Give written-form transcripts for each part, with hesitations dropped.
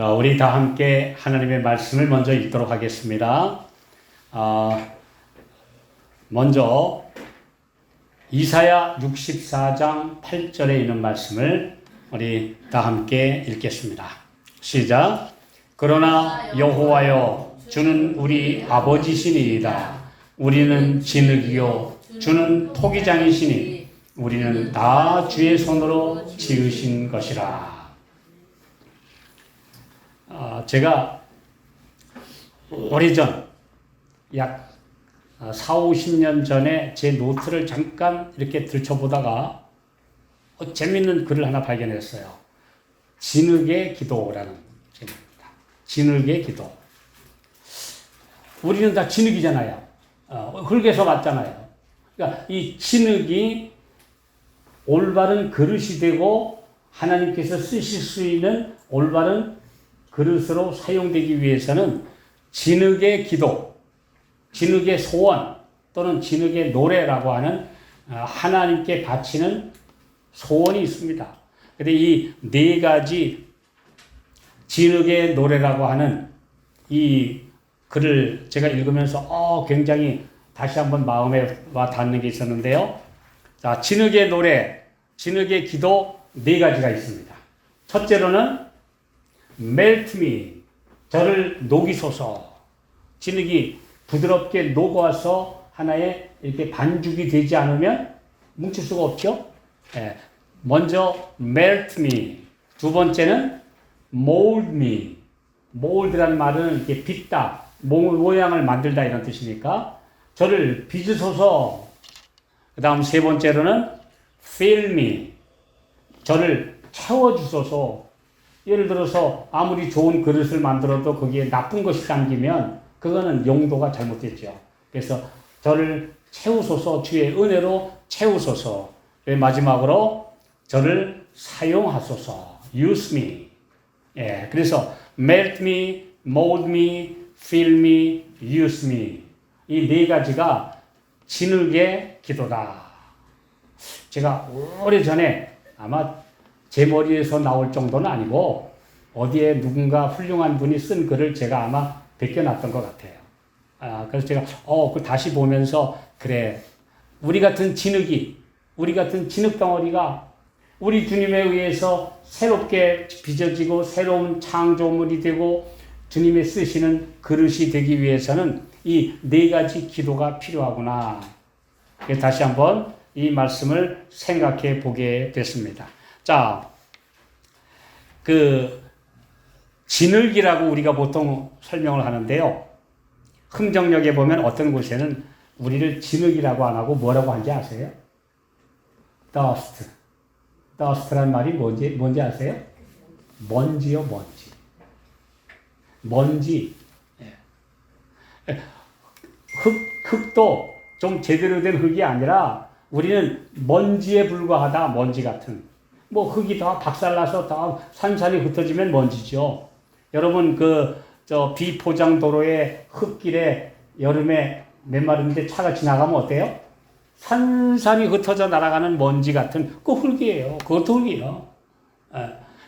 자, 우리 다 함께 하나님의 말씀을 먼저 읽도록 하겠습니다. 먼저 이사야 64장 8절에 있는 말씀을 우리 다 함께 읽겠습니다. 시작. 그러나 여호와여, 주는 우리 아버지시니이다. 우리는 진흙이요 주는 토기장이시니 우리는 다 주의 손으로 지으신 것이라. 제가 오래전 약 4, 50년 전에 제 노트를 잠깐 이렇게 들춰보다가 재밌는 글을 하나 발견했어요. 진흙의 기도라는 제목입니다. 진흙의 기도. 우리는 다 진흙이잖아요. 흙에서 왔잖아요. 그러니까 이 진흙이 올바른 그릇이 되고 하나님께서 쓰실 수 있는 올바른 그릇으로 사용되기 위해서는 진흙의 기도, 진흙의 소원 또는 진흙의 노래라고 하는 하나님께 바치는 소원이 있습니다. 그런데 이 네 가지 진흙의 노래라고 하는 이 글을 제가 읽으면서 굉장히 다시 한번 마음에 와 닿는 게 있었는데요. 자, 진흙의 노래, 진흙의 기도 네 가지가 있습니다. 첫째로는 melt me, 저를 녹이소서. 진흙이 부드럽게 녹아서 하나의 이렇게 반죽이 되지 않으면 뭉칠 수가 없죠. 먼저 melt me. 두 번째는 mold me. mold라는 말은 이렇게 빚다, 모양을 만들다 이런 뜻이니까 저를 빚으소서. 그 다음 세 번째로는 fill me. 저를 채워주소서. 예를 들어서 아무리 좋은 그릇을 만들어도 거기에 나쁜 것이 담기면 그거는 용도가 잘못됐죠. 그래서 저를 채우소서, 주의 은혜로 채우소서. 마지막으로 저를 사용하소서. use me. 그래서 melt me, mold me, fill me, use me. 이 네 가지가 진흙의 기도다. 제가 오래전에 아마 제 머리에서 나올 정도는 아니고 어디에 누군가 훌륭한 분이 쓴 글을 제가 아마 베껴놨던 것 같아요. 그래서 제가 그 다시 보면서 그래, 우리 같은 진흙이, 우리 같은 진흙 덩어리가 우리 주님에 의해서 새롭게 빚어지고 새로운 창조물이 되고 주님의 쓰시는 그릇이 되기 위해서는 이 네 가지 기도가 필요하구나. 다시 한번 이 말씀을 생각해 보게 됐습니다. 자, 진흙이라고 우리가 보통 설명을 하는데요. 흥정역에 보면 어떤 곳에는 우리를 진흙이라고 안 하고 뭐라고 하는지 아세요? dust. dust란 말이 뭔지 아세요? 먼지요, 먼지. 먼지. 흙도 좀 제대로 된 흙이 아니라 우리는 먼지에 불과하다, 먼지 같은. 흙이 다 박살나서 다 산산이 흩어지면 먼지죠. 여러분, 비포장 도로의 흙길에 여름에 메마른데 차가 지나가면 어때요? 산산이 흩어져 날아가는 먼지 같은 그 흙이에요. 그것도 흙이에요.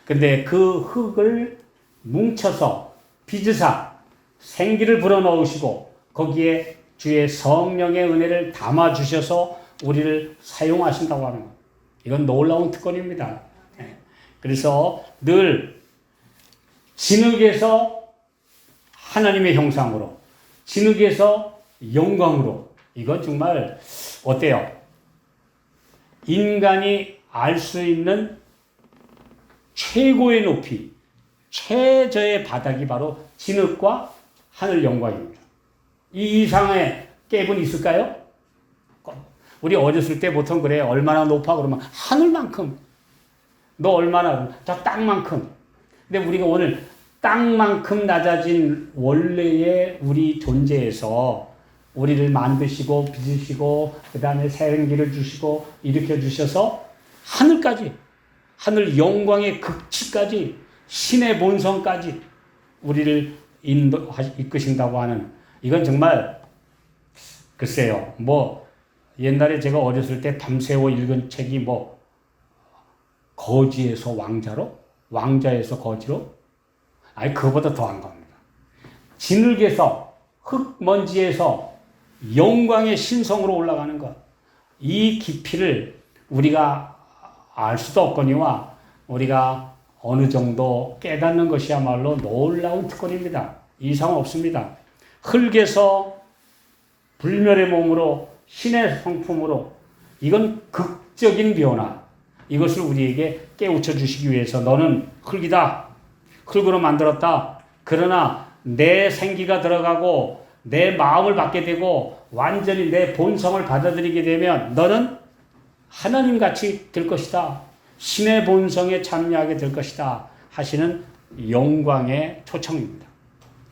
근데 그 흙을 뭉쳐서 빚으사 생기를 불어넣으시고 거기에 주의 성령의 은혜를 담아주셔서 우리를 사용하신다고 하는 것. 이건 놀라운 특권입니다. 그래서 늘 진흙에서 하나님의 형상으로, 진흙에서 영광으로, 이건 정말 어때요? 인간이 알 수 있는 최고의 높이, 최저의 바닥이 바로 진흙과 하늘 영광입니다. 이 이상의 갭은 있을까요? 우리 어렸을 때 보통 그래. 얼마나 높아? 그러면 하늘만큼. 너 얼마나? 저 땅만큼. 근데 우리가 오늘 땅만큼 낮아진 원래의 우리 존재에서 우리를 만드시고 빚으시고 그 다음에 생기를 주시고 일으켜 주셔서 하늘까지, 하늘 영광의 극치까지, 신의 본성까지 우리를 이끄신다고 하는, 이건 정말 글쎄요. 옛날에 제가 어렸을 때 밤새워 읽은 책이 거지에서 왕자로? 왕자에서 거지로? 아니, 그거보다 더한 겁니다. 진흙에서, 흙먼지에서 영광의 신성으로 올라가는 것. 이 깊이를 우리가 알 수도 없거니와 우리가 어느 정도 깨닫는 것이야말로 놀라운 특권입니다. 이상 없습니다. 흙에서 불멸의 몸으로 신의 성품으로, 이건 극적인 변화. 이것을 우리에게 깨우쳐 주시기 위해서 너는 흙이다. 흙으로 만들었다. 그러나 내 생기가 들어가고 내 마음을 받게 되고 완전히 내 본성을 받아들이게 되면 너는 하나님같이 될 것이다. 신의 본성에 참여하게 될 것이다. 하시는 영광의 초청입니다.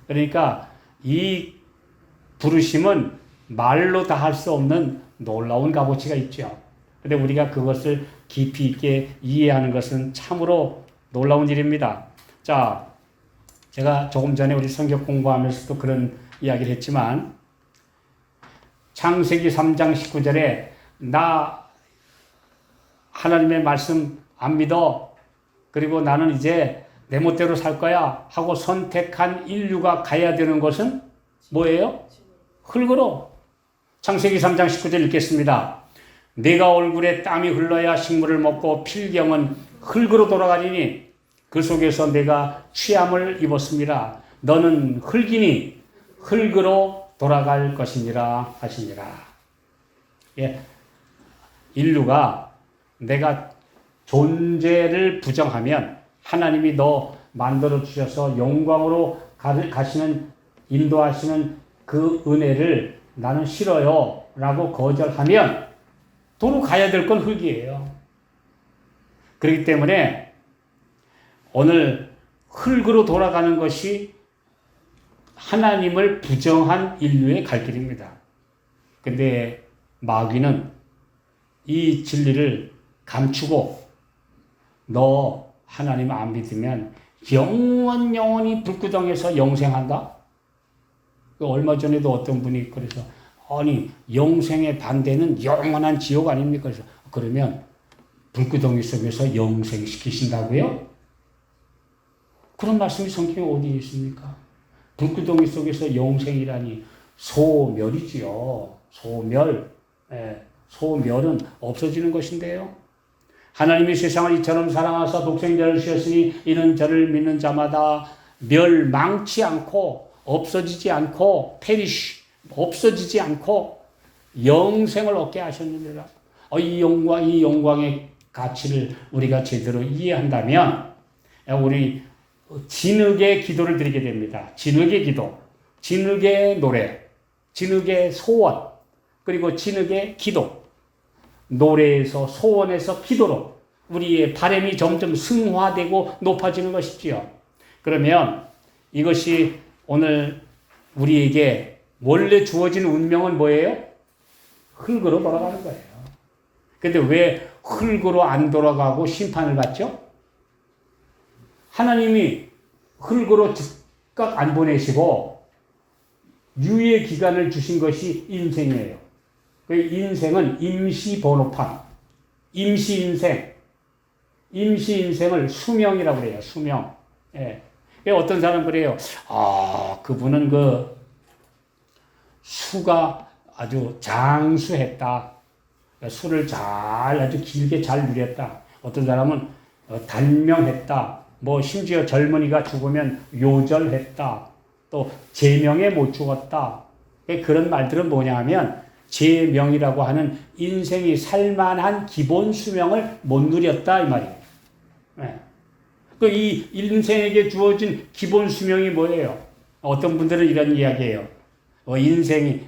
그러니까 이 부르심은 말로 다 할 수 없는 놀라운 값어치가 있죠. 그런데 우리가 그것을 깊이 있게 이해하는 것은 참으로 놀라운 일입니다. 자, 제가 조금 전에 우리 성경 공부하면서도 그런 이야기를 했지만 창세기 3장 19절에 나 하나님의 말씀 안 믿어. 그리고 나는 이제 내 멋대로 살 거야 하고 선택한 인류가 가야 되는 것은 뭐예요? 흙으로. 창세기 3장 19절 읽겠습니다. 네가 얼굴에 땀이 흘러야 식물을 먹고 필경은 흙으로 돌아가리니 그 속에서 내가 취함을 입었습니다. 너는 흙이니 흙으로 돌아갈 것이니라 하시니라. 예, 인류가 내가 존재를 부정하면 하나님이 너 만들어 주셔서 영광으로 가시는 인도하시는 그 은혜를 나는 싫어요 라고 거절하면 도로 가야 될 건 흙이에요. 그렇기 때문에 오늘 흙으로 돌아가는 것이 하나님을 부정한 인류의 갈 길입니다. 근데 마귀는 이 진리를 감추고 너 하나님 안 믿으면 영원히 불구덩에서 영생한다? 얼마 전에도 어떤 분이 그래서 아니 영생의 반대는 영원한 지옥 아닙니까? 그래서 그러면 불구덩이 속에서 영생시키신다고요? 그런 말씀이 성경에 어디 있습니까? 불구덩이 속에서 영생이라니 소멸이지요. 소멸. 소멸은 없어지는 것인데요. 하나님이 세상을 이처럼 사랑하사 독생자를 주셨으니 이는 저를 믿는 자마다 멸망치 않고 없어지지 않고 perish 없어지지 않고 영생을 얻게 하셨느니라. 이 영광의 가치를 우리가 제대로 이해한다면 우리 진흙의 기도를 드리게 됩니다. 진흙의 기도, 진흙의 노래, 진흙의 소원, 그리고 진흙의 기도. 노래에서 소원에서 기도로 우리의 바람이 점점 승화되고 높아지는 것이지요. 그러면 이것이 오늘 우리에게 원래 주어진 운명은 뭐예요? 흙으로 돌아가는 거예요. 근데 왜 흙으로 안 돌아가고 심판을 받죠? 하나님이 흙으로 즉각 안 보내시고 유예 기간을 주신 것이 인생이에요. 그 인생은 임시 번호판, 임시 인생, 임시 인생을 수명이라고 그래요. 수명. 예. 어떤 사람 그래요. 그분은 그 수가 아주 장수했다. 수를 아주 길게 잘 누렸다. 어떤 사람은 단명했다. 뭐 심지어 젊은이가 죽으면 요절했다. 또 제명에 못 죽었다. 그런 말들은 뭐냐 하면 제명이라고 하는 인생이 살만한 기본 수명을 못 누렸다 이 말이에요. 네. 이 인생에게 주어진 기본 수명이 뭐예요? 어떤 분들은 이런 이야기해요. 인생이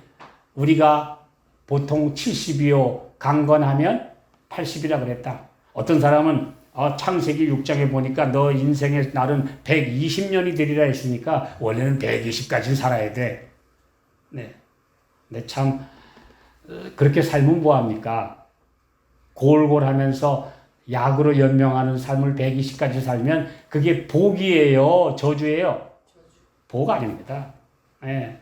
우리가 보통 70이요 강건하면 80이라 그랬다. 어떤 사람은 창세기 6장에 보니까 너 인생의 날은 120년이 되리라 했으니까 원래는 120까지 살아야 돼. 네. 근데 참 그렇게 살면 뭐합니까? 골골하면서 약으로 연명하는 삶을 120까지 살면 그게 복이에요? 저주예요? 복 아닙니다. 네.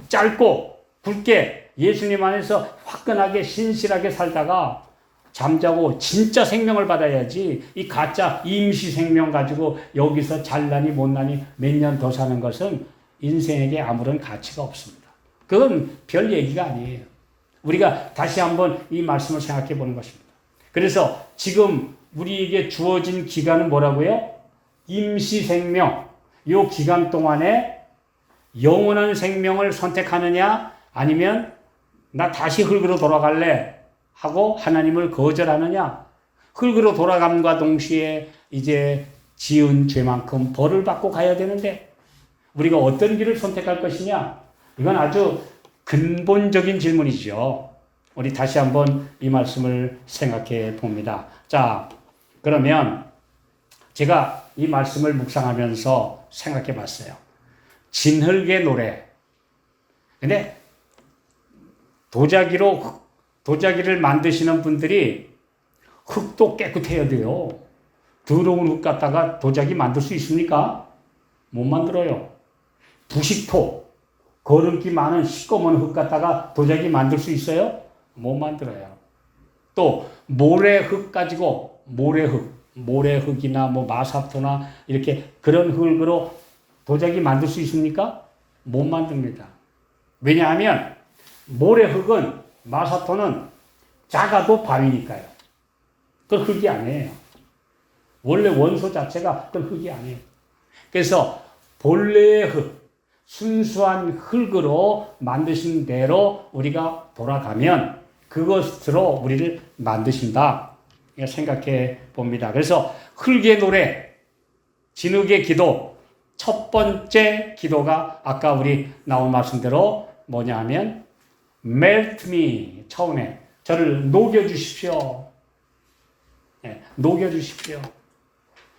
짧고 굵게 예수님 안에서 화끈하게 신실하게 살다가 잠자고 진짜 생명을 받아야지 이 가짜 임시 생명 가지고 여기서 잘나니 못나니 몇 년 더 사는 것은 인생에게 아무런 가치가 없습니다. 그건 별 얘기가 아니에요. 우리가 다시 한번 이 말씀을 생각해 보는 것입니다. 그래서 지금 우리에게 주어진 기간은 뭐라고요? 임시 생명. 이 기간 동안에 영원한 생명을 선택하느냐 아니면 나 다시 흙으로 돌아갈래 하고 하나님을 거절하느냐. 흙으로 돌아감과 동시에 이제 지은 죄만큼 벌을 받고 가야 되는데 우리가 어떤 길을 선택할 것이냐. 이건 아주 근본적인 질문이죠. 우리 다시 한번 이 말씀을 생각해 봅니다. 자, 그러면 제가 이 말씀을 묵상하면서 생각해 봤어요. 진흙의 노래. 근데 도자기를 만드시는 분들이 흙도 깨끗해야 돼요. 더러운 흙 갖다가 도자기 만들 수 있습니까? 못 만들어요. 부식토, 거름기 많은 시꺼먼 흙 갖다가 도자기 만들 수 있어요? 못 만들어요. 또 모래흙 가지고 모래흙이나 뭐 마사토나 이렇게 그런 흙으로 도자기 만들 수 있습니까? 못 만듭니다. 왜냐하면 모래흙은 마사토는 작아도 바위니까요. 그건 흙이 아니에요. 원래 원소 자체가 그건 흙이 아니에요. 그래서 본래의 흙, 순수한 흙으로 만드신 대로 우리가 돌아가면 그것으로 우리를 만드신다. 생각해 봅니다. 그래서 흙의 노래, 진흙의 기도, 첫 번째 기도가 아까 우리 나온 말씀대로 뭐냐 하면 melt me, 처음에 저를 녹여주십시오. 네, 녹여주십시오.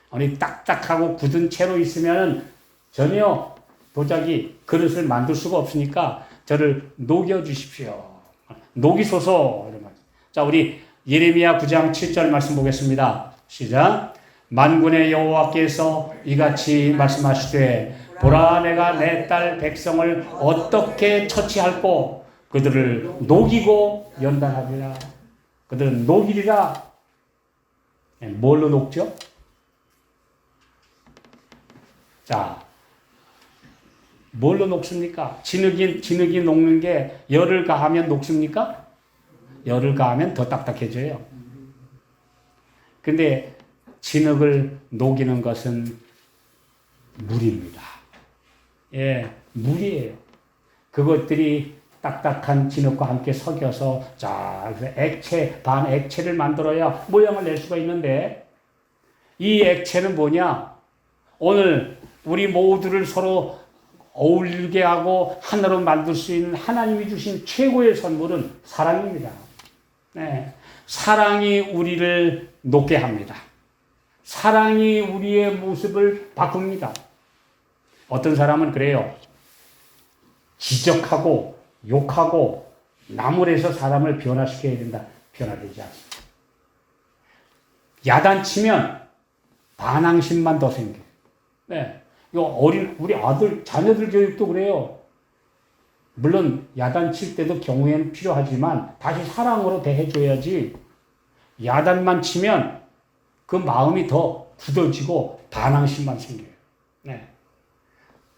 아니 딱딱하고 굳은 채로 있으면 전혀 도자기 그릇을 만들 수가 없으니까 저를 녹여주십시오. 녹이소서. 이런 말. 자, 우리 예레미야 9장 7절 말씀 보겠습니다. 시작. 만군의 여호와께서 이같이 말씀하시되 보라 내가 내 딸 백성을 어떻게 처치할꼬 그들을 녹이고 연단하리라. 그들은 녹이리라. 뭘로 녹죠? 자, 뭘로 녹습니까? 진흙이 녹는 게 열을 가하면 녹습니까? 열을 가하면 더 딱딱해져요. 근데 진흙을 녹이는 것은 물입니다. 예, 물이에요. 그것들이 딱딱한 진흙과 함께 섞여서 자, 액체, 반액체를 만들어야 모양을 낼 수가 있는데 이 액체는 뭐냐? 오늘 우리 모두를 서로 어울리게 하고 하나로 만들 수 있는 하나님이 주신 최고의 선물은 사랑입니다. 네. 사랑이 우리를 높게 합니다. 사랑이 우리의 모습을 바꿉니다. 어떤 사람은 그래요. 지적하고 욕하고 나무래서 사람을 변화시켜야 된다. 변화되지 않습니다. 야단치면 반항심만 더 생겨요. 네. 이거 우리 자녀들 교육도 그래요. 물론 야단칠 때도 경우에는 필요하지만 다시 사랑으로 대해줘야지 야단만 치면 그 마음이 더 굳어지고 반항심만 생겨요. 네.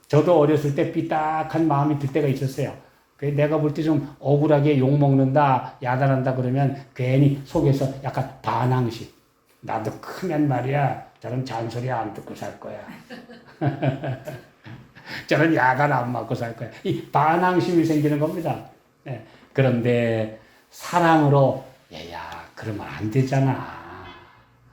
저도 어렸을 때 삐딱한 마음이 들 때가 있었어요. 내가 볼 때 좀 억울하게 욕먹는다, 야단한다 그러면 괜히 속에서 약간 반항심. 나도 크면 말이야, 저런 잔소리 안 듣고 살 거야. 저런 야단 안 맞고 살 거야. 이 반항심이 생기는 겁니다. 네. 그런데 사랑으로 얘야 그러면 안 되잖아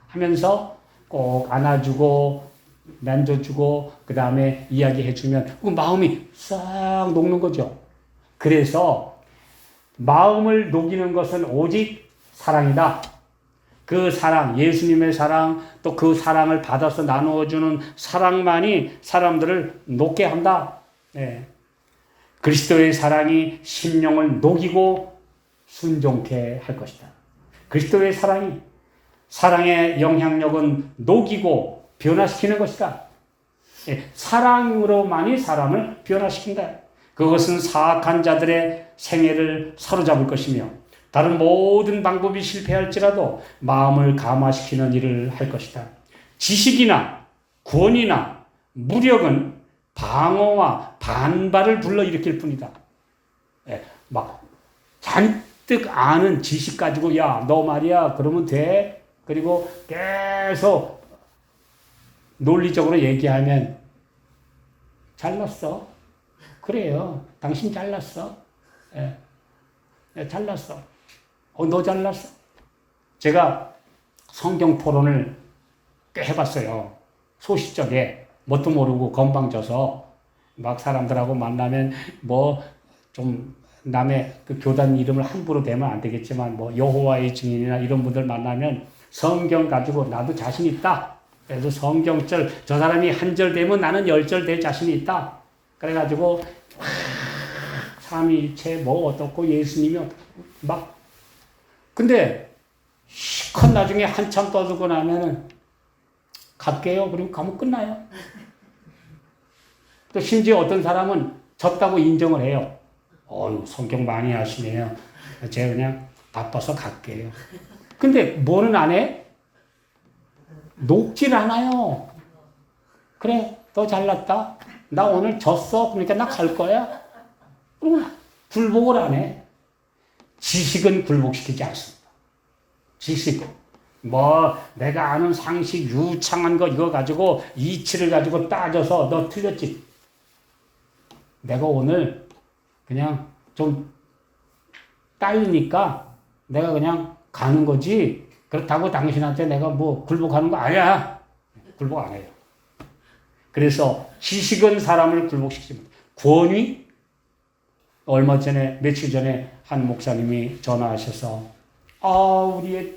하면서 꼭 안아주고 만져주고 그 다음에 이야기해주면 그 마음이 싹 녹는 거죠. 그래서 마음을 녹이는 것은 오직 사랑이다. 그 사랑, 예수님의 사랑, 또 그 사랑을 받아서 나누어주는 사랑만이 사람들을 녹게 한다. 네. 그리스도의 사랑이 심령을 녹이고 순종케 할 것이다. 그리스도의 사랑의 영향력은 녹이고 변화시키는 것이다. 네. 사랑으로만이 사람을 변화시킨다. 그것은 사악한 자들의 생애를 사로잡을 것이며 다른 모든 방법이 실패할지라도 마음을 감화시키는 일을 할 것이다. 지식이나 권위나 무력은 방어와 반발을 불러일으킬 뿐이다. 예, 막 잔뜩 아는 지식 가지고 야, 너 말이야 그러면 돼. 그리고 계속 논리적으로 얘기하면 잘났어. 그래요. 당신 잘났어. 예. 예, 잘났어. 너 잘났어. 제가 성경 토론을 꽤 해봤어요. 소시적에 뭣도 모르고 건방져서 막 사람들하고 만나면 뭐 좀 남의 그 교단 이름을 함부로 대면 안 되겠지만 뭐 여호와의 증인이나 이런 분들 만나면 성경 가지고 나도 자신 있다. 그래서 성경절 저 사람이 한 절 되면 나는 10절 될 자신이 있다. 그래가지고 삼위일체 뭐 어떻고 예수님이 어떻고 막 근데 시컷 나중에 한참 떠들고 나면은 갈게요. 그리고 가면 끝나요. 또 심지어 어떤 사람은 졌다고 인정을 해요. 성경 많이 하시네요. 제가 그냥 바빠서 갈게요. 근데 뭐는 안 해? 녹질 않아요. 그래, 너 잘났다. 나 오늘 졌어. 그러니까 나 갈 거야. 그리고 굴복을 안 해. 지식은 굴복시키지 않습니다. 지식은. 내가 아는 상식, 유창한 거 이거 가지고 이치를 가지고 따져서 너 틀렸지. 내가 오늘 그냥 좀 딸리니까 내가 그냥 가는 거지. 그렇다고 당신한테 내가 뭐 굴복하는 거 아니야. 굴복 안 해요. 그래서 지식은 사람을 굴복시킵니다. 권위? 며칠 전에 한 목사님이 전화하셔서 우리의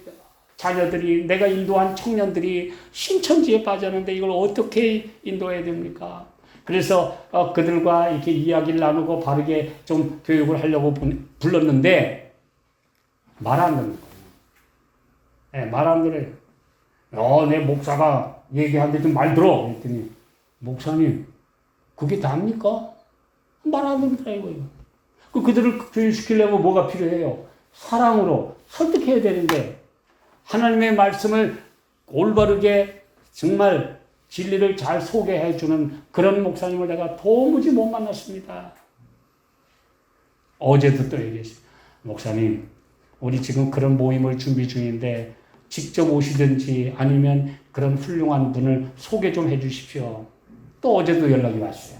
자녀들이 내가 인도한 청년들이 신천지에 빠졌는데 이걸 어떻게 인도해야 됩니까? 그래서 그들과 이렇게 이야기를 나누고 바르게 좀 교육을 하려고 불렀는데 말 안 듣는 거예요. 네, 말 안 들어요. 내 목사가 얘기하는데 좀 말 들어. 그랬더니 목사님 그게 답니까? 말 안 듣는다 이거예요. 그들을 교육시키려면 뭐가 필요해요? 사랑으로 설득해야 되는데 하나님의 말씀을 올바르게 정말 진리를 잘 소개해주는 그런 목사님을 내가 도무지 못 만났습니다. 어제도 또 얘기했어요. 목사님, 우리 지금 그런 모임을 준비 중인데 직접 오시든지 아니면 그런 훌륭한 분을 소개 좀 해주십시오. 또 어제도 연락이 왔어요.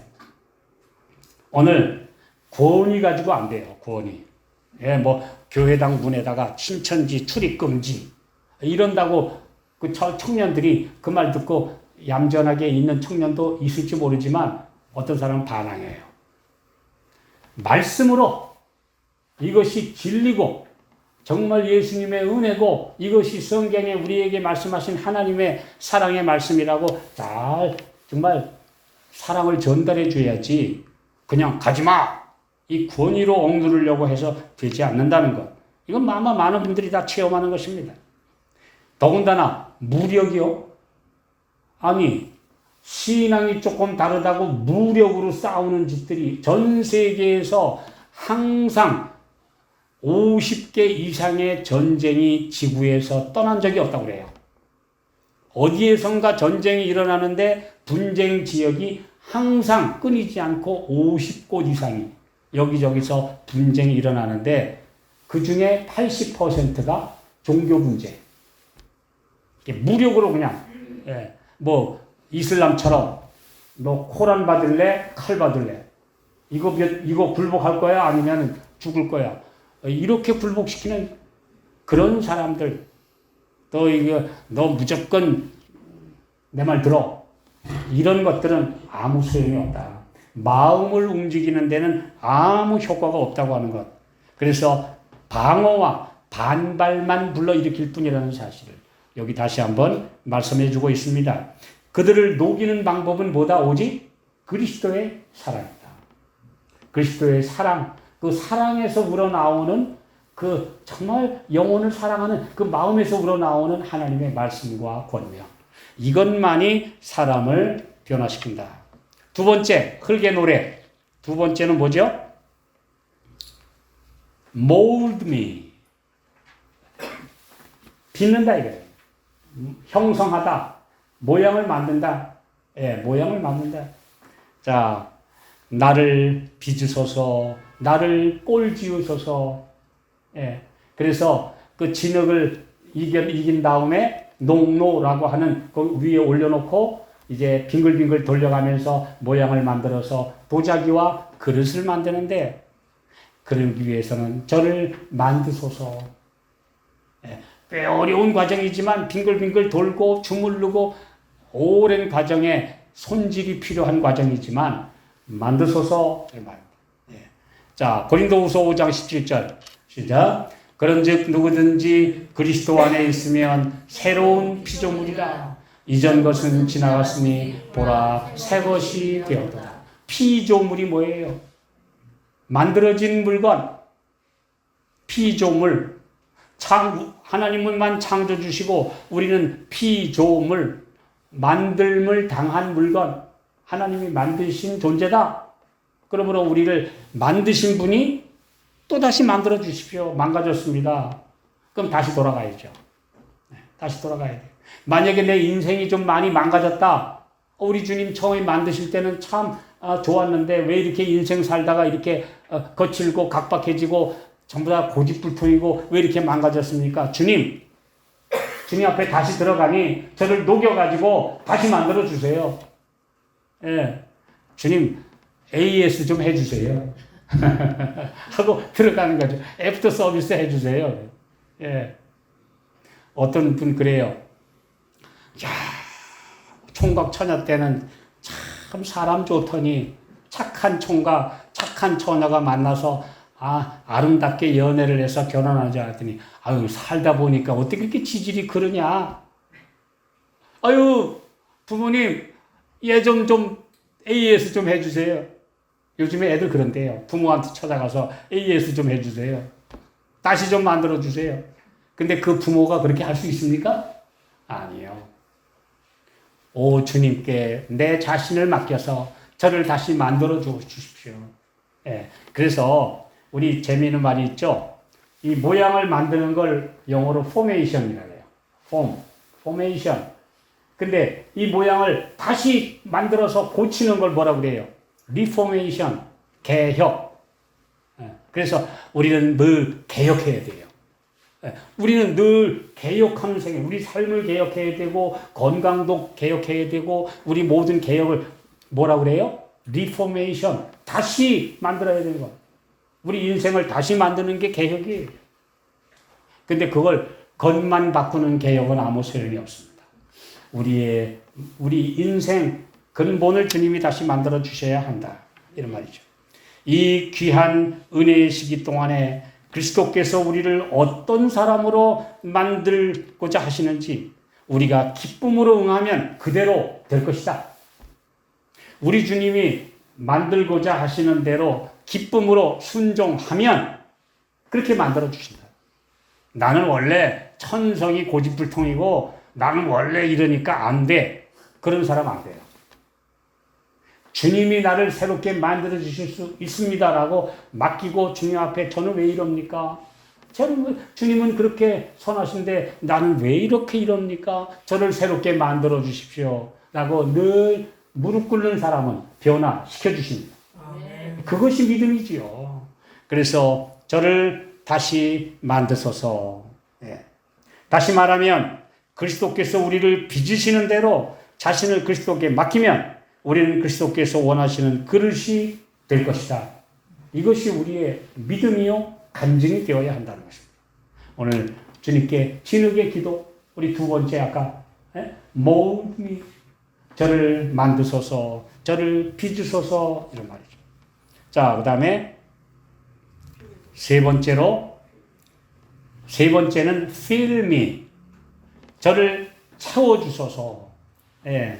오늘 권위 가지고 안 돼요. 권위. 교회당 문에다가 신천지 출입 금지 이런다고 그 청년들이 그 말 듣고 얌전하게 있는 청년도 있을지 모르지만 어떤 사람은 반항해요. 말씀으로 이것이 진리고 정말 예수님의 은혜고 이것이 성경에 우리에게 말씀하신 하나님의 사랑의 말씀이라고 잘 정말 사랑을 전달해 줘야지 그냥 가지마 이 권위로 억누르려고 해서 되지 않는다는 것. 이건 아마 많은 분들이 다 체험하는 것입니다. 더군다나 무력이요. 아니 신앙이 조금 다르다고 무력으로 싸우는 짓들이 전 세계에서 항상 50개 이상의 전쟁이 지구에서 떠난 적이 없다고 그래요. 어디에선가 전쟁이 일어나는데 분쟁 지역이 항상 끊이지 않고 50곳 이상이 여기저기서 분쟁이 일어나는데 그 중에 80%가 종교 분쟁. 무력으로 그냥 이슬람처럼 너 코란 받을래? 칼 받을래? 이거 굴복할 거야? 아니면 죽을 거야? 이렇게 굴복시키는 그런 사람들 너 무조건 내 말 들어. 이런 것들은 아무 소용이 없다. 마음을 움직이는 데는 아무 효과가 없다고 하는 것. 그래서 방어와 반발만 불러일으킬 뿐이라는 사실을 여기 다시 한번 말씀해 주고 있습니다. 그들을 녹이는 방법은 뭐다? 오직 그리스도의 사랑이다. 그리스도의 사랑, 그 사랑에서 우러나오는 그 정말 영혼을 사랑하는 그 마음에서 우러나오는 하나님의 말씀과 권명. 이것만이 사람을 변화시킨다. 두 번째, 흙의 노래. 두 번째는 뭐죠? Mold me. 빚는다 이거예요. 형성하다. 모양을 만든다. 예, 모양을 만든다. 자, 나를 빚으소서, 나를 꼴지으소서. 예, 그래서 그 진흙을 이긴 다음에 농로라고 하는 그 위에 올려놓고 이제 빙글빙글 돌려가면서 모양을 만들어서 도자기와 그릇을 만드는데, 그러기 위해서는 저를 만드소서. 예, 꽤 어려운 과정이지만 빙글빙글 돌고 주물르고 오랜 과정에 손질이 필요한 과정이지만 만드소서. 예. 자, 고린도후서 5장 17절 시작. 그런즉 누구든지 그리스도 안에 있으면 새로운 피조물이라. 이전 것은 지나갔으니 보라 새 것이 되었도다. 피조물이 뭐예요? 만들어진 물건, 피조물. 하나님은만 창조 주시고 우리는 피조물, 만들물 당한 물건, 하나님이 만드신 존재다. 그러므로 우리를 만드신 분이 또다시 만들어 주십시오. 망가졌습니다. 그럼 다시 돌아가야죠. 다시 돌아가야 돼요. 만약에 내 인생이 좀 많이 망가졌다. 우리 주님 처음에 만드실 때는 참 좋았는데 왜 이렇게 인생 살다가 이렇게 거칠고 각박해지고 전부 다 고집불통이고 왜 이렇게 망가졌습니까? 주님 앞에 다시 들어가니 저를 녹여가지고 다시 만들어 주세요. 예, 주님 AS 좀 해주세요. 하고 들어가는 거죠. 애프터 서비스 해주세요. 예. 어떤 분 그래요. 야, 총각 처녀 때는 참 사람 좋더니 착한 총각, 착한 처녀가 만나서 아름답게 연애를 해서 결혼하자 했더니 아유 살다 보니까 어떻게 그렇게 지질이 그러냐. 아유 부모님 얘 좀 AS 좀 해주세요. 요즘에 애들 그런데요. 부모한테 찾아가서 AS 좀 해주세요. 다시 좀 만들어주세요. 근데 그 부모가 그렇게 할 수 있습니까? 아니요. 오 주님께 내 자신을 맡겨서 저를 다시 만들어 주십시오. 예. 그래서 우리 재미있는 말이 있죠. 이 모양을 만드는 걸 영어로 포메이션이라고 해요. 포메이션. 근데 이 모양을 다시 만들어서 고치는 걸 뭐라고 그래요? 리포메이션, 개혁. 그래서 우리는 늘 개혁해야 돼요. 우리는 늘 개혁하는 생활, 우리 삶을 개혁해야 되고 건강도 개혁해야 되고 우리 모든 개혁을 뭐라고 그래요? 리포메이션, 다시 만들어야 되는 거. 우리 인생을 다시 만드는 게 개혁이에요. 근데 그걸 겉만 바꾸는 개혁은 아무 소용이 없습니다. 우리 인생 근본을 주님이 다시 만들어 주셔야 한다. 이런 말이죠. 이 귀한 은혜의 시기 동안에 그리스도께서 우리를 어떤 사람으로 만들고자 하시는지 우리가 기쁨으로 응하면 그대로 될 것이다. 우리 주님이 만들고자 하시는 대로 기쁨으로 순종하면 그렇게 만들어 주신다. 나는 원래 천성이 고집불통이고 나는 원래 이러니까 안 돼. 그런 사람 안 돼요. 주님이 나를 새롭게 만들어 주실 수 있습니다라고 맡기고 주님 앞에 저는 왜 이럽니까? 주님은 그렇게 선하신데 나는 왜 이렇게 이럽니까? 저를 새롭게 만들어 주십시오. 라고 늘 무릎 꿇는 사람은 변화시켜 주십니다. 그것이 믿음이지요. 그래서 저를 다시 만드소서. 예. 다시 말하면 그리스도께서 우리를 빚으시는 대로 자신을 그리스도께 맡기면 우리는 그리스도께서 원하시는 그릇이 될 것이다. 이것이 우리의 믿음이요 간증이 되어야 한다는 것입니다. 오늘 주님께 진흙의 기도, 우리 두 번째 아까 mold me, 저를 만드소서, 저를 빚으소서 이런 말이죠. 자, 그 다음에 세 번째는 fill me, 저를 채워주소서. 예.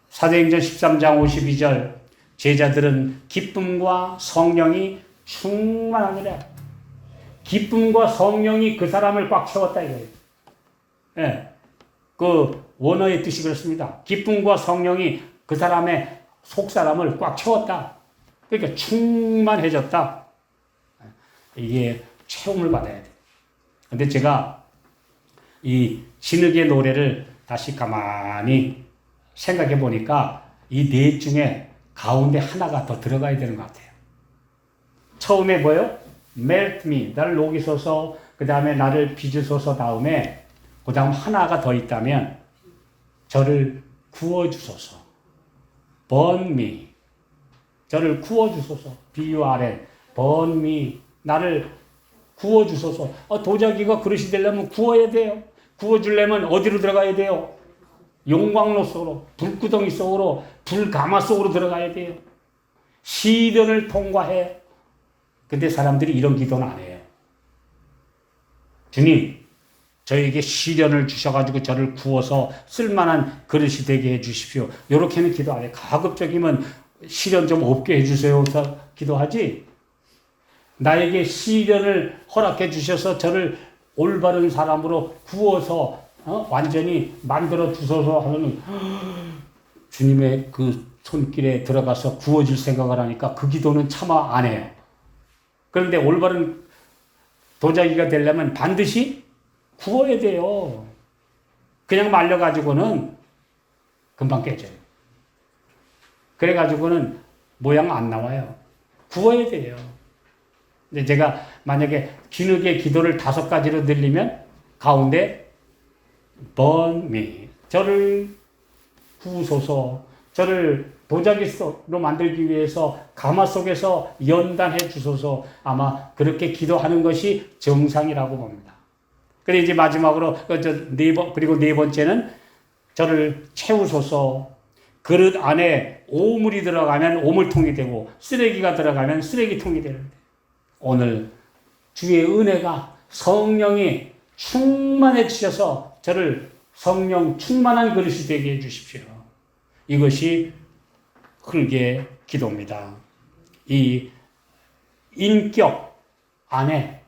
사도행전 13장 52절 제자들은 기쁨과 성령이 충만하니라. 기쁨과 성령이 그 사람을 꽉 채웠다 이거예요. 예. 그 원어의 뜻이 그렇습니다. 기쁨과 성령이 그 사람의 속사람을 꽉 채웠다. 그러니까 충만해졌다. 이게 체험을 받아야 돼. 근데 제가 이 진흙의 노래를 다시 가만히 생각해 보니까 이 넷 중에 가운데 하나가 더 들어가야 되는 것 같아요. 처음에 뭐요? melt me, 나를 녹이소서, 그 다음에 나를 빚으소서 다음에 그 다음 하나가 더 있다면 저를 구워주소서. burn me, 저를 구워주소서. burn, burn me, 나를 구워주소서. 도자기가 그릇이 되려면 구워야 돼요. 구워주려면 어디로 들어가야 돼요? 용광로 속으로, 불구덩이 속으로, 불가마 속으로 들어가야 돼요. 시련을 통과해. 근데 사람들이 이런 기도는 안 해요. 주님, 저에게 시련을 주셔가지고 저를 구워서 쓸만한 그릇이 되게 해주십시오. 요렇게는 기도 안 해요. 가급적이면 시련 좀 없게 해주세요. 기도하지. 나에게 시련을 허락해 주셔서 저를 올바른 사람으로 구워서 완전히 만들어 주소서 하면 주님의 그 손길에 들어가서 구워질 생각을 하니까 그 기도는 차마 안 해요. 그런데 올바른 도자기가 되려면 반드시 구워야 돼요. 그냥 말려가지고는 금방 깨져요. 그래가지고는 모양 안 나와요. 구워야 돼요. 근데 제가 만약에 진흙의 기도를 5가지로 늘리면 가운데 burn me, 저를 구우소서, 저를 도자기로 만들기 위해서 가마 속에서 연단해 주소서, 아마 그렇게 기도하는 것이 정상이라고 봅니다. 그리고 이제 마지막으로 그리고 네 번째는 저를 채우소서. 그릇 안에 오물이 들어가면 오물통이 되고 쓰레기가 들어가면 쓰레기통이 되는데 오늘 주의 은혜가 성령이 충만해 주셔서 저를 성령 충만한 그릇이 되게 해 주십시오. 이것이 흙의 기도입니다. 이 인격 안에,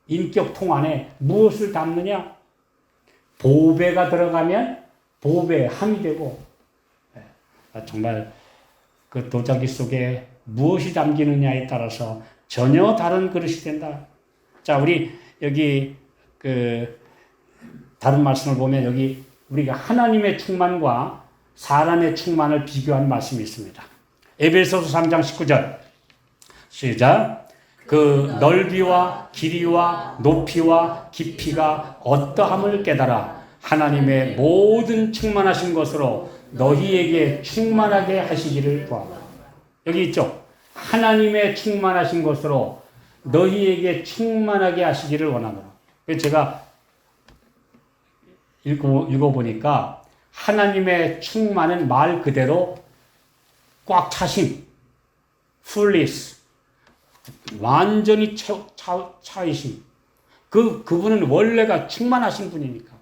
인격통 안에 무엇을 담느냐? 보배가 들어가면 보배 함이 되고, 정말 그 도자기 속에 무엇이 담기느냐에 따라서 전혀 다른 그릇이 된다. 자, 우리 여기 다른 말씀을 보면 여기 우리가 하나님의 충만과 사람의 충만을 비교한 말씀이 있습니다. 에베소서 3장 19절 시작. 그 넓이와 길이와 높이와 깊이가 어떠함을 깨달아 하나님의 모든 충만하신 것으로 너희에게 충만하게 하시기를 구하노라. 여기 있죠. 하나님의 충만하신 것으로 너희에게 충만하게 하시기를 원하노라. 제가 읽어보니까 하나님의 충만은 말 그대로 꽉 차심, fullness, 완전히 차이심. 그분은 원래가 충만하신 분이니까.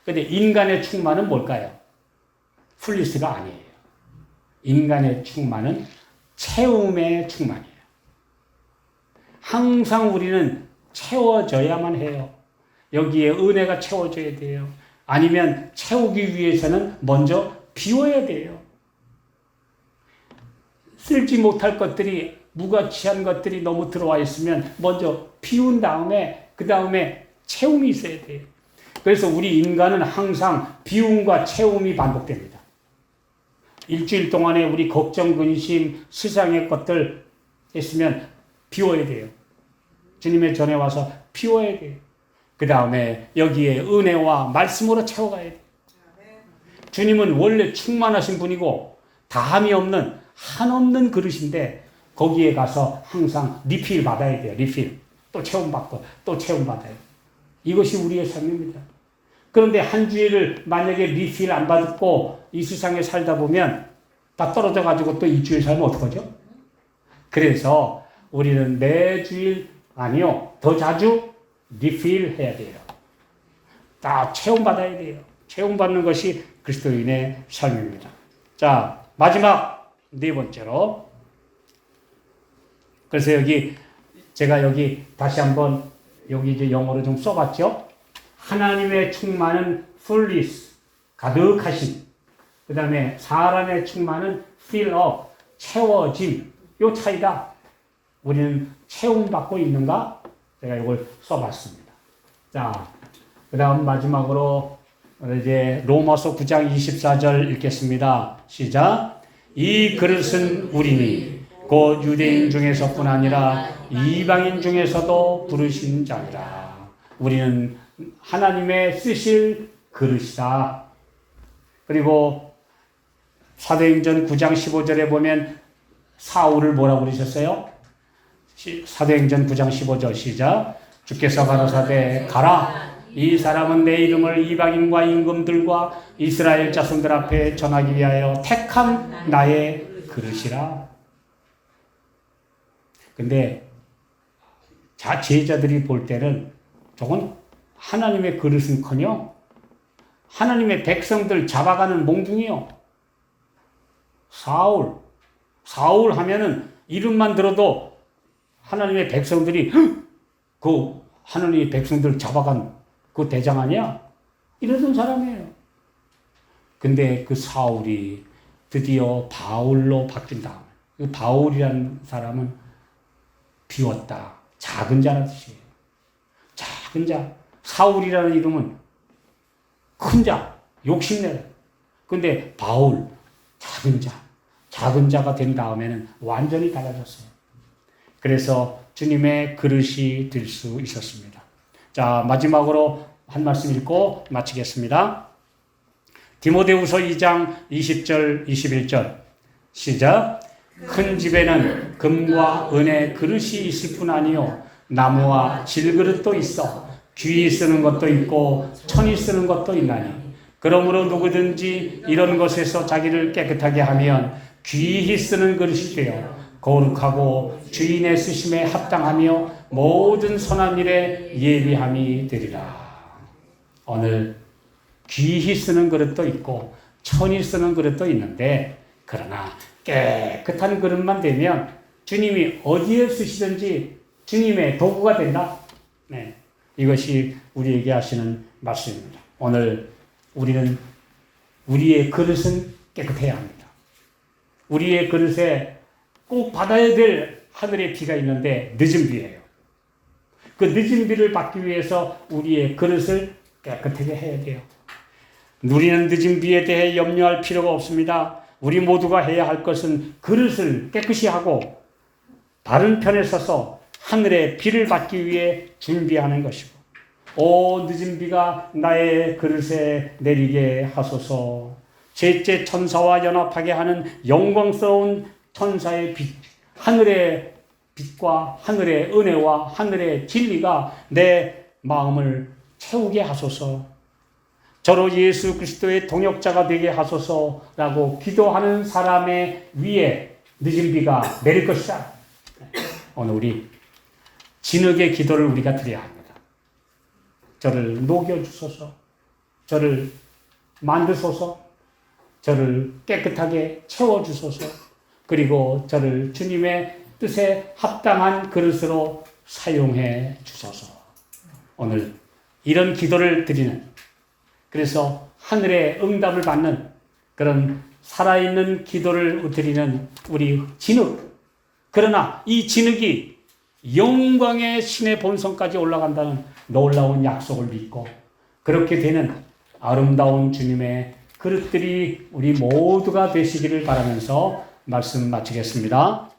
근데 인간의 충만은 뭘까요? fullness가 아니에요. 인간의 충만은 채움의 충만이에요. 항상 우리는 채워져야만 해요. 여기에 은혜가 채워져야 돼요. 아니면 채우기 위해서는 먼저 비워야 돼요. 쓸지 못할 것들이, 무가치한 것들이 너무 들어와 있으면 먼저 비운 다음에 그 다음에 채움이 있어야 돼요. 그래서 우리 인간은 항상 비움과 채움이 반복됩니다. 일주일 동안에 우리 걱정, 근심, 세상의 것들 있으면 비워야 돼요. 주님의 전에 와서 비워야 돼요. 그 다음에 여기에 은혜와 말씀으로 채워가야 돼요. 주님은 원래 충만하신 분이고 다함이 없는 한없는 그릇인데 거기에 가서 항상 리필 받아야 돼요. 리필. 또 채움받고 또 채움받아야 돼요. 이것이 우리의 삶입니다. 그런데 한 주일을 만약에 리필 안 받고 이 세상에 살다 보면 다 떨어져 가지고 또 일주일 살면 어떡하죠? 그래서 우리는 매주일 아니요. 더 자주 리필 해야 돼요. 다 체험받아야 돼요. 체험받는 것이 그리스도인의 삶입니다. 자, 마지막 네 번째로. 그래서 제가 여기 다시 한번 여기 이제 영어로 좀 써봤죠. 하나님의 충만은 fullness, 가득하심. 그 다음에 사람의 충만은 fill up, 채워짐. 요 차이다. 우리는 채움받고 있는가? 제가 이걸 써봤습니다. 자, 그 다음 마지막으로 이제 로마서 9장 24절 읽겠습니다. 시작. 이 그릇은 우리니 곧 유대인 중에서뿐 아니라 이방인 중에서도 부르신 자니라. 우리는 하나님의 쓰실 그릇이다. 그리고 사도행전 9장 15절에 보면 사울을 뭐라고 그러셨어요? 사도행전 9장 15절 시작. 주께서 가라사대 가라. 이 사람은 내 이름을 이방인과 임금들과 이스라엘 자손들 앞에 전하기 위하여 택한 나의 그릇이라. 근데 제자들이 볼 때는 저건 하나님의 그릇은커녕 하나님의 백성들 잡아가는 몽둥이요. 사울 하면은 이름만 들어도 하나님의 백성들이 그 하나님의 백성들 잡아간 그 대장 아니야? 이러던 사람이에요. 근데 그 사울이 드디어 바울로 바뀐 다음에, 그 바울이라는 사람은 비웠다. 작은 자라는 뜻이에요. 작은 자. 사울이라는 이름은 큰 자, 욕심내요. 근데 바울, 작은 자. 작은 자가 된 다음에는 완전히 달라졌어요. 그래서 주님의 그릇이 될 수 있었습니다. 자, 마지막으로 한 말씀 읽고 마치겠습니다. 디모데후서 2장 20절, 21절. 시작. 큰 집에는 금과 은의 그릇이 있을 뿐 아니요 나무와 질그릇도 있어 귀히 쓰는 것도 있고 천히 쓰는 것도 있나니 그러므로 누구든지 이런 것에서 자기를 깨끗하게 하면 귀히 쓰는 그릇이 되어 거룩하고 주인의 쓰심에 합당하며 모든 선한 일에 예비함이 되리라. 오늘 귀히 쓰는 그릇도 있고 천히 쓰는 그릇도 있는데 그러나 깨끗한 그릇만 되면 주님이 어디에 쓰시든지 주님의 도구가 된다. 네, 이것이 우리에게 하시는 말씀입니다. 오늘 우리는 우리의 그릇은 깨끗해야 합니다. 우리의 그릇에 꼭 받아야 될 하늘의 비가 있는데 늦은 비예요. 그 늦은 비를 받기 위해서 우리의 그릇을 깨끗하게 해야 돼요. 우리는 늦은 비에 대해 염려할 필요가 없습니다. 우리 모두가 해야 할 것은 그릇을 깨끗이 하고 바른 편에 서서 하늘의 비를 받기 위해 준비하는 것이고 오 늦은 비가 나의 그릇에 내리게 하소서. 셋째 천사와 연합하게 하는 영광스러운 천사의 빛, 하늘의 빛과 하늘의 은혜와 하늘의 진리가 내 마음을 채우게 하소서. 저로 예수 그리스도의 동역자가 되게 하소서라고 기도하는 사람의 위에 늦은 비가 내릴 것이다. 오늘 우리 진흙의 기도를 우리가 드려야 합니다. 저를 녹여주소서, 저를 만드소서, 저를 깨끗하게 채워주소서, 그리고 저를 주님의 뜻에 합당한 그릇으로 사용해 주소서. 오늘 이런 기도를 드리는, 그래서 하늘의 응답을 받는 그런 살아있는 기도를 드리는 우리 진흙. 그러나 이 진흙이 영광의 신의 본성까지 올라간다는 놀라운 약속을 믿고 그렇게 되는 아름다운 주님의 그릇들이 우리 모두가 되시기를 바라면서 말씀 마치겠습니다.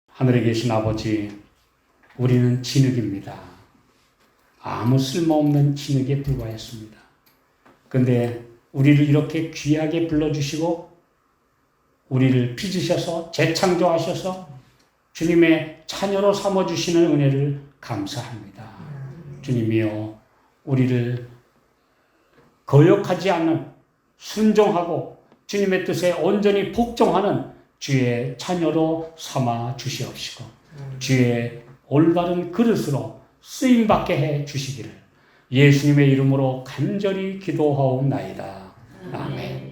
하늘에 계신 아버지, 우리는 진흙입니다. 아무 쓸모없는 진흙에 불과했습니다. 그런데 우리를 이렇게 귀하게 불러주시고 우리를 빚으셔서 재창조하셔서 주님의 자녀로 삼아주시는 은혜를 감사합니다. 주님이여, 우리를 거역하지 않는 순종하고 주님의 뜻에 온전히 복종하는 주의 자녀로 삼아 주시옵시고 주의 올바른 그릇으로 쓰임받게 해 주시기를 예수님의 이름으로 간절히 기도하옵나이다. 아멘.